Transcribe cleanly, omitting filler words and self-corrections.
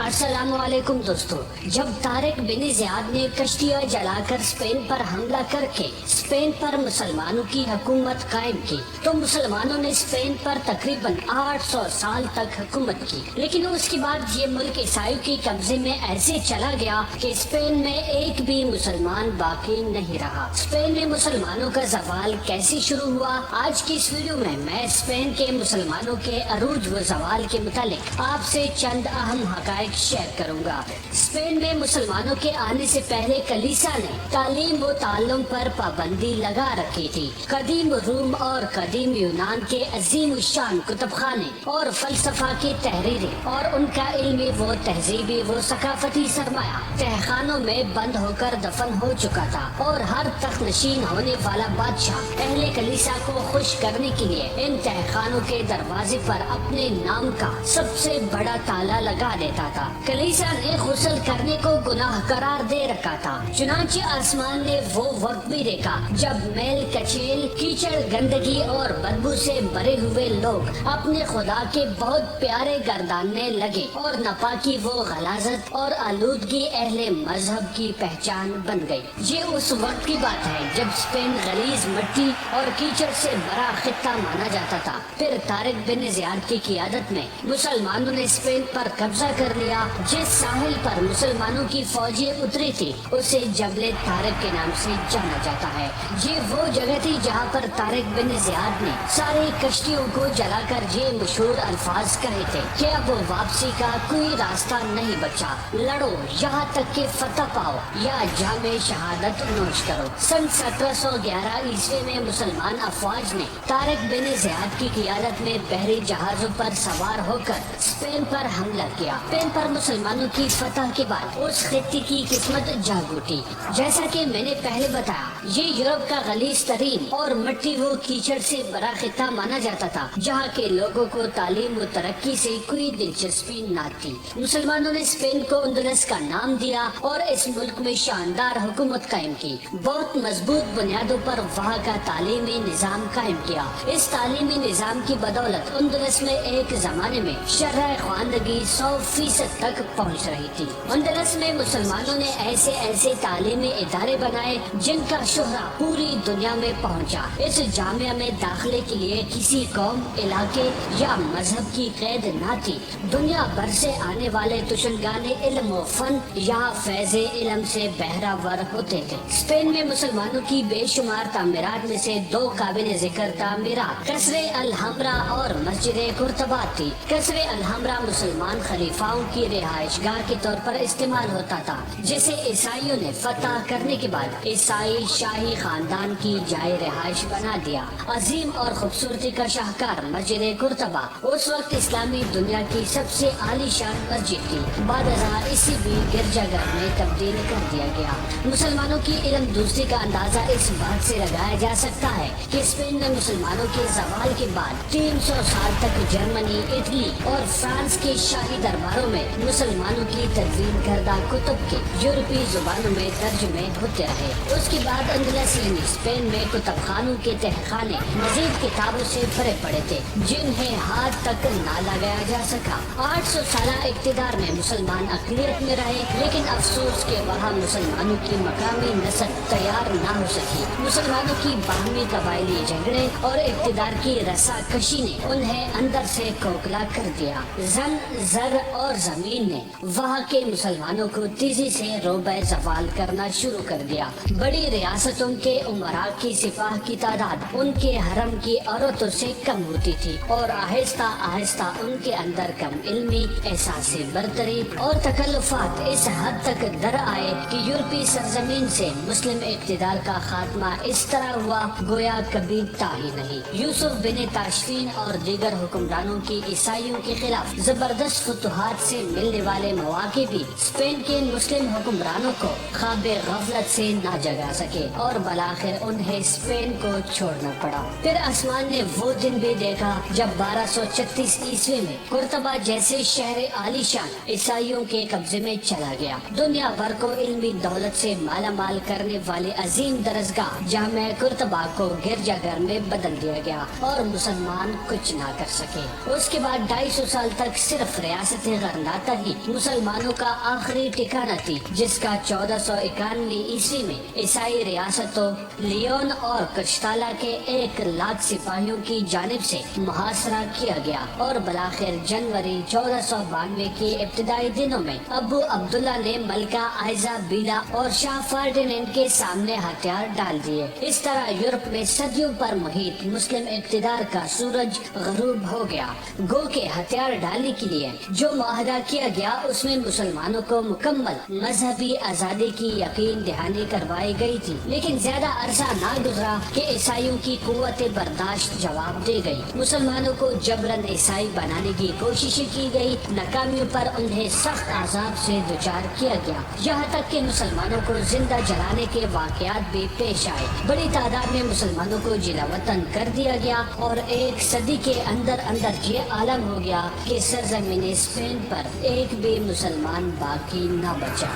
السلام علیکم دوستو، جب طارق بن زیاد نے کشتیاں جلا کر اسپین پر حملہ کر کے اسپین پر مسلمانوں کی حکومت قائم کی تو مسلمانوں نے اسپین پر تقریباً 800 سال تک حکومت کی، لیکن اس کے بعد یہ ملک عیسائیوں کے قبضے میں ایسے چلا گیا کہ اسپین میں ایک بھی مسلمان باقی نہیں رہا۔ اسپین میں مسلمانوں کا زوال کیسے شروع ہوا؟ آج کی اس ویڈیو میں اسپین کے مسلمانوں کے عروج و زوال کے متعلق آپ سے چند اہم حقائق شیئر کروں گا۔ اسپین میں مسلمانوں کے آنے سے پہلے کلیسا نے تعلیم و تعلم پر پابندی لگا رکھی تھی۔ قدیم روم اور قدیم یونان کے عظیم الشان کتب خانے اور فلسفہ کی تحریریں اور ان کا علمی و تہذیبی و ثقافتی سرمایہ تہہ خانوں میں بند ہو کر دفن ہو چکا تھا، اور ہر تخت نشین ہونے والا بادشاہ اہل کلیسا کو خوش کرنے کے لیے ان تہہ خانوں کے دروازے پر اپنے نام کا سب سے بڑا تالا لگا دیتا تھا۔ کلیسا نے غسل کرنے کو گناہ قرار دے رکھا تھا، چنانچہ آسمان نے وہ وقت بھی دیکھا جب میل کچیل، کیچڑ، گندگی اور بدبو سے بھرے ہوئے لوگ اپنے خدا کے بہت پیارے گرداننے لگے، اور ناپاکی و غلاظت اور آلودگی اہل مذہب کی پہچان بن گئی۔ یہ اس وقت کی بات ہے جب اسپین غلیظ مٹی اور کیچڑ سے بڑا خطہ مانا جاتا تھا۔ پھر طارق بن زیاد کی قیادت میں مسلمانوں نے اسپین پر قبضہ کر لیا۔ جس ساحل پر مسلمانوں کی فوجیں اتری تھی اسے جبل طارق کے نام سے جانا جاتا ہے۔ یہ وہ جگہ تھی جہاں پر طارق بن زیاد نے ساری کشتیوں کو جلا کر یہ مشہور الفاظ کہے تھے کہ اب واپسی کا کوئی راستہ نہیں بچا، لڑو یہاں تک کہ فتح پاؤ یا جام شہادت نوش کرو۔ سن 1711 عیسوی میں مسلمان افواج نے طارق بن زیاد کی قیادت میں بحری جہازوں پر سوار ہو کر اسپین پر حملہ کیا۔ اسپین پر مسلمانوں کی فتح کے بعد اس خطے کی قسمت جاگ اٹھی۔ جیسا کہ میں نے پہلے بتایا، یہ یورپ کا غلیظ ترین اور مٹی و کیچڑ سے بڑا خطہ مانا جاتا تھا، جہاں کے لوگوں کو تعلیم و ترقی سے کوئی دلچسپی نہ تھی۔ مسلمانوں نے اسپین کو اندلس کا نام دیا اور اس ملک میں شاندار حکومت قائم کی۔ بہت مضبوط بنیادوں پر وہاں کا تعلیمی نظام قائم کیا۔ اس تعلیمی نظام کی بدولت اندلس میں ایک زمانے میں شرح خواندگی 100% تک پہنچ رہی تھی۔ اندلس میں مسلمانوں نے ایسے تعلیمی ادارے بنائے جن کا شہرہ پوری دنیا میں پہنچا۔ اس جامعہ میں داخلے کے لیے کسی قوم، علاقے یا مذہب کی قید نہ تھی۔ دنیا بھر سے آنے والے طلباء علم و فن یا فیض علم سے بہرہ ہوتے تھے۔ اسپین میں مسلمانوں کی بے شمار تعمیرات میں سے دو قابل ذکر تعمیرات قصر الحمرا اور مسجد قرطبہ تھی۔ قصر الحمرا مسلمان خلیفاؤں کی رہائش گاہ کے طور پر استعمال ہوتا تھا، جسے عیسائیوں نے فتح کرنے کے بعد عیسائی شاہی خاندان کی جائے رہائش بنا دیا۔ عظیم اور خوبصورتی کا شاہکار مسجد قرطبہ اس وقت اسلامی دنیا کی سب سے عالی شان مسجد تھی۔ بعد ازاں اسی بھی گرجا گھر میں تبدیل کر دیا گیا۔ مسلمانوں کی علم دوستی کا اندازہ اس بات سے لگایا جا سکتا ہے کہ اسپین میں مسلمانوں کے زوال کے بعد 300 سال تک جرمنی، اٹلی اور فرانس کے شاہی درباروں میں مسلمانوں کی تدوین کردہ کتب کے یورپی زبانوں میں ترجمے ہوتے رہے۔ اس کے بعد اندلس یعنی اسپین میں کتب خانوں کے تہہ خانے مزید کتابوں سے بھرے پڑے تھے جنہیں ہاتھ تک نہ لگایا جا سکا۔ 800 سالہ اقتدار میں مسلمان اقلیت میں رہے، لیکن افسوس کہ وہاں مسلمانوں کی مقامی نسل تیار نہ ہو سکی۔ مسلمانوں کی باہمی قبائلی جھگڑے اور اقتدار کی رسا کشی نے انہیں اندر سے کھوکھلا کر دیا۔ زن، زر اور زمین نے وہاں کے مسلمانوں کو تیزی سے روبہ زوال کرنا شروع کر دیا۔ بڑی ریاستوں کے امراء کی سپاہ کی تعداد ان کے حرم کی عورتوں سے کم ہوتی تھی، اور آہستہ آہستہ ان کے اندر کم علمی، احساس برتری اور تکلفات اس حد تک در آئے کہ یورپی سرزمین سے مسلم اقتدار کا خاتمہ اس طرح ہوا گویا کبھی تھا ہی نہیں۔ یوسف بن تاشفین اور دیگر حکمرانوں کی عیسائیوں کے خلاف زبردست فتوحات سے ملنے والے مواقع بھی اسپین کے مسلم حکمرانوں کو خواب غفلت سے نہ جگا سکے، اور بالآخر انہیں اسپین کو چھوڑنا پڑا۔ پھر آسمان نے وہ دن بھی دیکھا جب 1236 عیسوی میں قرطبہ جیسے شہر عالی شان عیسائیوں کے قبضے میں چلا گیا۔ دنیا بھر کو علمی دولت سے مالا مال کرنے والے عظیم درسگاہ جامع قرطبہ کو گرجا گھر میں بدل دیا گیا، اور مسلمان کچھ نہ کر سکے۔ اس کے بعد 250 سال تک صرف ریاست غرناطہ جاتا ہی مسلمانوں کا آخری ٹھکانہ تھی، جس کا 1491 عیسوی میں عیسائی ریاستوں لیون اور کشتالہ کے 1,00,000 سپاہیوں کی جانب سے محاصرہ کیا گیا، اور بالآخر جنوری 1492 کے ابتدائی دنوں میں ابو عبداللہ نے ملکہ آئزہ بیلا اور شاہ فرڈینینڈ کے سامنے ہتھیار ڈال دیے۔ اس طرح یورپ میں صدیوں پر محیط مسلم اقتدار کا سورج غروب ہو گیا۔ گو کے ہتھیار ڈالنے کے لیے جو معاہدہ کیا گیا اس میں مسلمانوں کو مکمل مذہبی آزادی کی یقین دہانی کروائی گئی تھی، لیکن زیادہ عرصہ نہ گزرا کہ عیسائیوں کی قوت برداشت جواب دے گئی۔ مسلمانوں کو جبراً عیسائی بنانے کی کوششیں کی گئی، ناکامیوں پر انہیں سخت عذاب سے دوچار کیا گیا، یہاں تک کہ مسلمانوں کو زندہ جلانے کے واقعات بھی پیش آئے۔ بڑی تعداد میں مسلمانوں کو جلا وطن کر دیا گیا، اور ایک صدی کے اندر یہ عالم ہو گیا کہ سرزمین اسپین پر ایک بھی مسلمان باقی نہ بچا۔